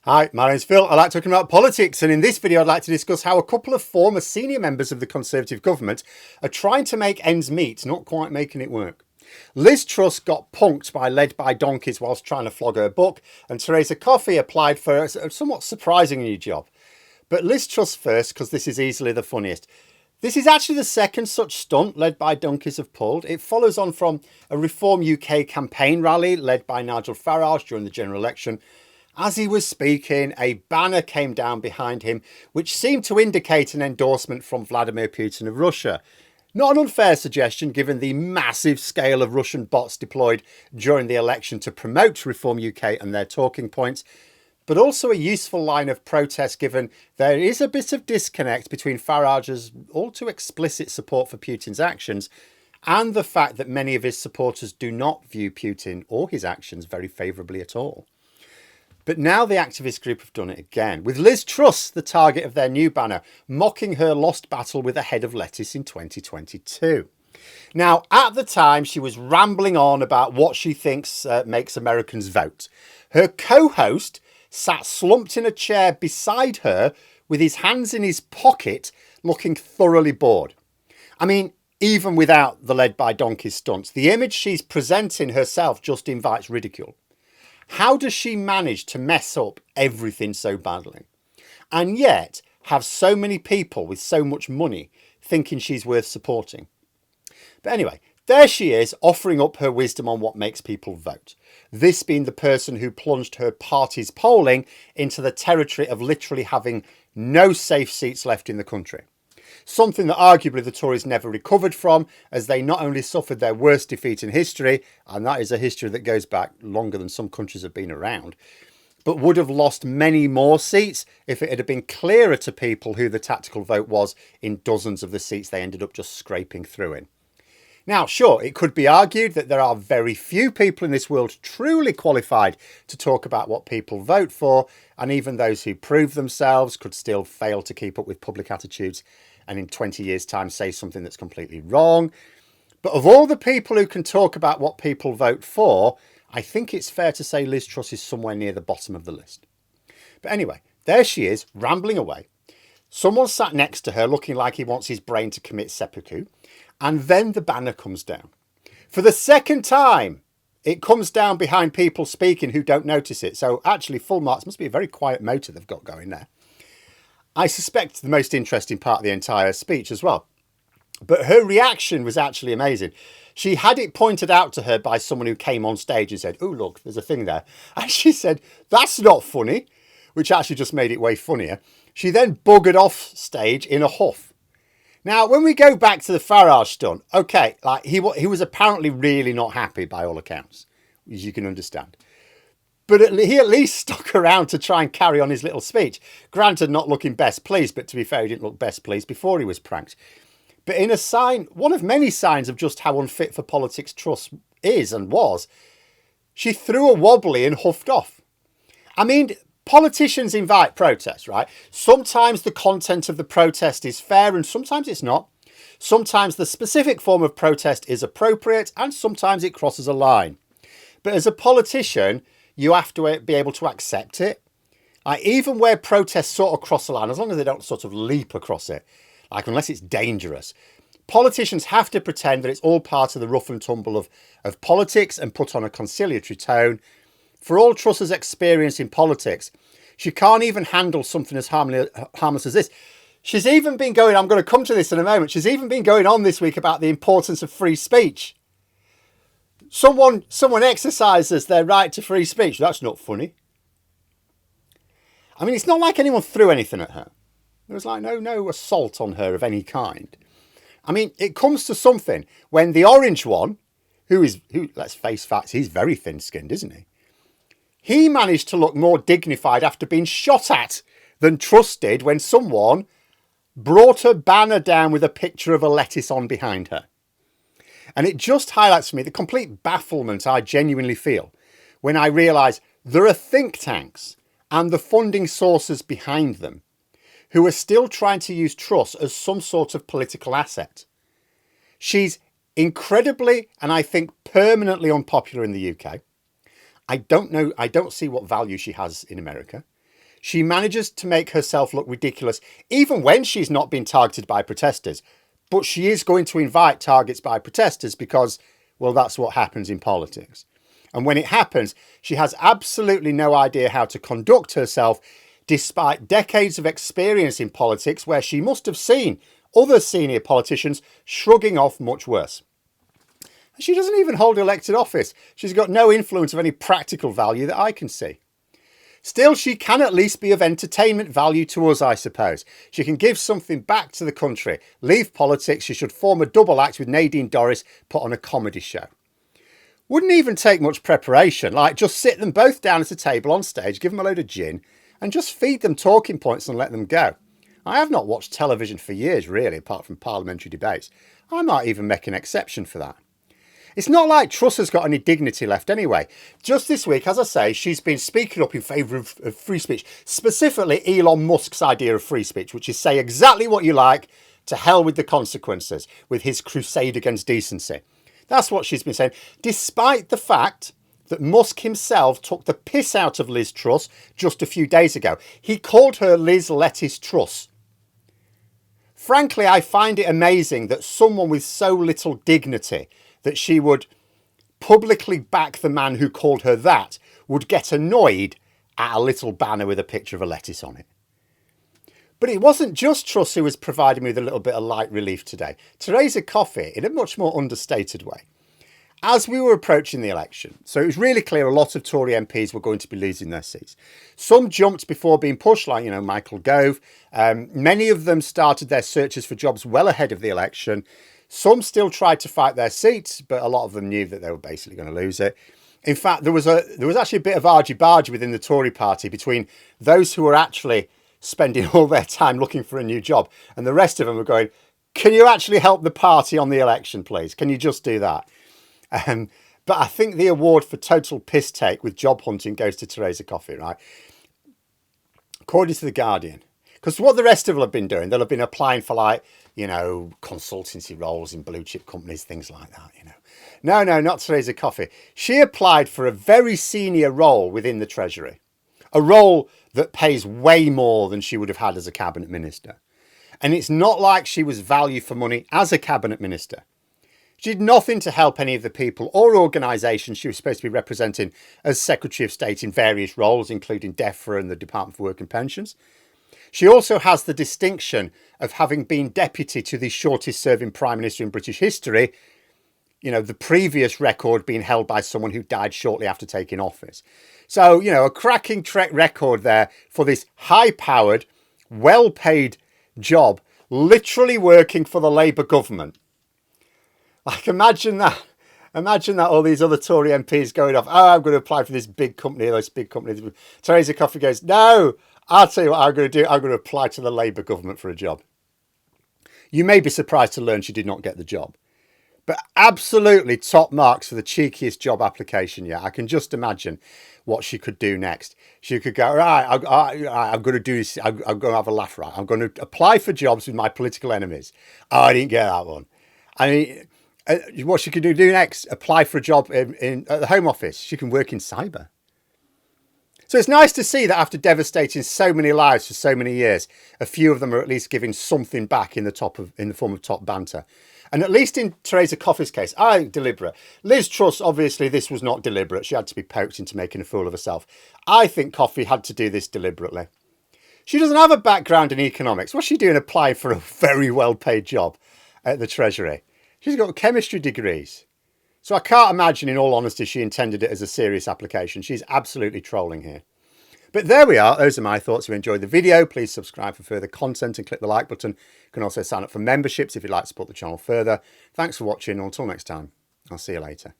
Hi, my name's Phil. I like talking about politics, and in this video I'd like to discuss how a couple of former senior members of the Conservative government are trying to make ends meet, not quite making it work. Liz Truss got punked by led by donkeys whilst trying to flog her book, and Therese Coffey applied for a somewhat surprising new job. But Liz Truss first, because this is easily the funniest. This is actually the second such stunt led by donkeys have pulled. It follows on from a Reform UK campaign rally led by Nigel Farage during the general election. As he was speaking, a banner came down behind him, which seemed to indicate an endorsement from Vladimir Putin of Russia. Not an unfair suggestion, given the massive scale of Russian bots deployed during the election to promote Reform UK and their talking points, but also a useful line of protest, given there is a bit of disconnect between Farage's all too explicit support for Putin's actions and the fact that many of his supporters do not view Putin or his actions very favourably at all. But now the activist group have done it again, with Liz Truss the target of their new banner, mocking her lost battle with a head of lettuce in 2022. Now, at the time, she was rambling on about what she thinks makes Americans vote. Her co-host sat slumped in a chair beside her with his hands in his pocket, looking thoroughly bored. I mean, even without the led by donkeys stunts, the image she's presenting herself just invites ridicule. How does she manage to mess up everything so badly and yet have so many people with so much money thinking she's worth supporting? But anyway, there she is, offering up her wisdom on what makes people vote. This being the person who plunged her party's polling into the territory of literally having no safe seats left in the country. Something that arguably the Tories never recovered from, as they not only suffered their worst defeat in history, and that is a history that goes back longer than some countries have been around, but would have lost many more seats if it had been clearer to people who the tactical vote was in dozens of the seats they ended up just scraping through in. Now, sure, it could be argued that there are very few people in this world truly qualified to talk about what people vote for, and even those who prove themselves could still fail to keep up with public attitudes and in 20 years' time say something that's completely wrong. But of all the people who can talk about what people vote for, I think it's fair to say Liz Truss is somewhere near the bottom of the list. But anyway, there she is, rambling away. Someone sat next to her looking like he wants his brain to commit seppuku. And then the banner comes down. For the second time, it comes down behind people speaking who don't notice it. So actually, full marks. Must be a very quiet motor they've got going there. I suspect the most interesting part of the entire speech as well. But her reaction was actually amazing. She had it pointed out to her by someone who came on stage and said, "Oh, look, there's a thing there." And she said, "That's not funny," which actually just made it way funnier. She then buggered off stage in a huff. Now, when we go back to the Farage stunt, okay, like he was apparently really not happy by all accounts, as you can understand. But he at least stuck around to try and carry on his little speech. Granted, not looking best pleased, but to be fair, he didn't look best pleased before he was pranked. But in a sign, one of many signs of just how unfit for politics Truss is and was, she threw a wobbly and huffed off. I mean, politicians invite protests, right? Sometimes the content of the protest is fair and sometimes it's not. Sometimes the specific form of protest is appropriate and sometimes it crosses a line. But as a politician, you have to be able to accept it. Like, even where protests sort of cross the line, as long as they don't sort of leap across it, like unless it's dangerous, politicians have to pretend that it's all part of the rough and tumble of politics and put on a conciliatory tone. For all Truss's experience in politics, she can't even handle something as harmless as this. She's even been going, I'm going to come to this in a moment, she's even been going on this week about the importance of free speech. Someone exercises their right to free speech. That's not funny. I mean, it's not like anyone threw anything at her. There was like no assault on her of any kind. I mean, it comes to something when the orange one, who let's face facts, he's very thin-skinned, isn't he? He managed to look more dignified after being shot at than Truss did when someone brought her banner down with a picture of a lettuce on behind her. And it just highlights for me the complete bafflement I genuinely feel when I realise there are think tanks and the funding sources behind them who are still trying to use Truss as some sort of political asset. She's incredibly, and I think permanently unpopular in the UK. I don't see what value she has in America. She manages to make herself look ridiculous, even when she's not been targeted by protesters. But she is going to invite targets by protesters because, well, that's what happens in politics. And when it happens, she has absolutely no idea how to conduct herself, despite decades of experience in politics where she must have seen other senior politicians shrugging off much worse. She doesn't even hold elected office. She's got no influence of any practical value that I can see. Still, she can at least be of entertainment value to us, I suppose. She can give something back to the country. Leave politics, she should form a double act with Nadine Dorries, put on a comedy show. Wouldn't even take much preparation, like just sit them both down at a table on stage, give them a load of gin, and just feed them talking points and let them go. I have not watched television for years, really, apart from parliamentary debates. I might even make an exception for that. It's not like Truss has got any dignity left anyway. Just this week, as I say, she's been speaking up in favour of free speech, specifically Elon Musk's idea of free speech, which is say exactly what you like, to hell with the consequences, with his crusade against decency. That's what she's been saying, despite the fact that Musk himself took the piss out of Liz Truss just a few days ago. He called her Liz Lettuce Truss. Frankly, I find it amazing that someone with so little dignity that she would publicly back the man who called her that would get annoyed at a little banner with a picture of a lettuce on it. But it wasn't just Truss who was providing me with a little bit of light relief today. Therese Coffey, in a much more understated way. As we were approaching the election, so it was really clear a lot of Tory MPs were going to be losing their seats. Some jumped before being pushed, like, Michael Gove. Many of them started their searches for jobs well ahead of the election. Some still tried to fight their seats, but a lot of them knew that they were basically going to lose it. In fact, there was actually a bit of argy-bargy within the Tory party between those who were actually spending all their time looking for a new job and the rest of them were going, can you actually help the party on the election, please? Can you just do that? But I think the award for total piss take with job hunting goes to Therese Coffey, right? According to The Guardian. Because what the rest of them have been doing, they'll have been applying for consultancy roles in blue chip companies, things like that, No, not Therese Coffey. She applied for a very senior role within the Treasury. A role that pays way more than she would have had as a cabinet minister. And it's not like she was value for money as a cabinet minister. She did nothing to help any of the people or organisations she was supposed to be representing as Secretary of State in various roles, including DEFRA and the Department for Work and Pensions. She also has the distinction of having been deputy to the shortest serving Prime Minister in British history, the previous record being held by someone who died shortly after taking office. So, a cracking track record there for this high-powered, well-paid job, literally working for the Labour government. Like, imagine that. Imagine that all these other Tory MPs going off, I'm going to apply for this big company, this big company. Therese Coffey goes, no, I'll tell you what I'm going to do. I'm going to apply to the Labour government for a job. You may be surprised to learn she did not get the job. But absolutely top marks for the cheekiest job application. Yeah, I can just imagine what she could do next. She could go, right, I'm going to do this. I'm going to have a laugh, right? I'm going to apply for jobs with my political enemies. Oh, I didn't get that one. I mean, what she could do next, apply for a job at the Home Office. She can work in cyber. So it's nice to see that after devastating so many lives for so many years, a few of them are at least giving something back in the form of top banter. And at least in Therese Coffey's case, I think deliberate. Liz Truss, obviously, this was not deliberate. She had to be poked into making a fool of herself. I think Coffey had to do this deliberately. She doesn't have a background in economics. What's she doing applying for a very well-paid job at the Treasury? She's got chemistry degrees. So I can't imagine, in all honesty, she intended it as a serious application. She's absolutely trolling here. But there we are. Those are my thoughts. If you enjoyed the video, please subscribe for further content and click the like button. You can also sign up for memberships if you'd like to support the channel further. Thanks for watching. Until next time, I'll see you later.